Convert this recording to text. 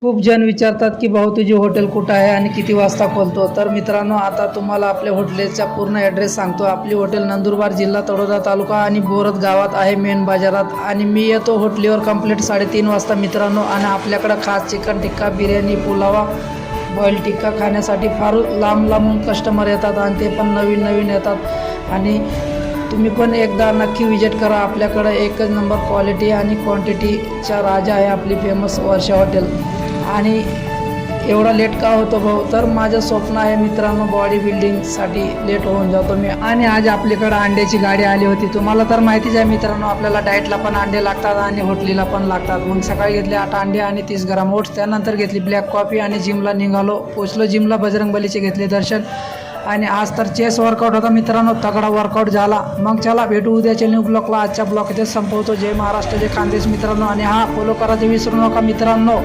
खूप जण विचारतात की भाऊ तुझे हॉटेल कुठं आहे आणि किती वाजता खोलतो. तर मित्रांनो, आता तुम्हाला आपल्या हॉटेलचा पूर्ण ॲड्रेस सांगतो. आपली हॉटेल नंदुरबार जिल्हा तळोदा तालुका आणि बोरद गावात आहे, मेन बाजारात. आणि मी येतो हॉटेलवर कंप्लीट 3:30 वाजता मित्रांनो. आणि आपल्याकडं खास चिकन टिक्का, बिर्याणी, पुलावा, बॉईल टिक्का खाण्यासाठी फार लांब लांबून कस्टमर येतात आणि ते पण नवीन नवीन येतात. आणि तुम्ही पण एकदा नक्की विजिट करा. आपल्याकडं एकच नंबर क्वालिटी आणि क्वांटिटीचा राजा आहे आपली फेमस वर्षा हॉटेल. आणि एवढा लेट का होतो भाऊ, तर माझं स्वप्न आहे मित्रांनो, बॉडी बिल्डिंगसाठी लेट होऊन जातो मी. आणि आज आपल्याकडं अंड्याची गाडी आली होती. तुम्हाला तर माहितीच आहे मित्रांनो, आपल्याला डाएटला पण अंडे लागतात आणि हॉटेलीला पण लागतात. मग सकाळी घेतले 8 अंडे आणि 30 ग्राम ओट्स. त्यानंतर घेतली ब्लॅक कॉफी आणि जिमला निघालो. पोचलो जिमला, बजरंगबलीचे घेतले दर्शन. आणि आज तर चेस वर्कआउट होता मित्रांनो, तगडा वर्कआउट झाला. मग चला भेटू उद्याच्या न्यू ब्लॉकला. आजच्या ब्लॉक इथेच संपवतो. जय महाराष्ट्र, जय खानदेश मित्रांनो. आणि हा फॉलो करायचं विसरू नका मित्रांनो.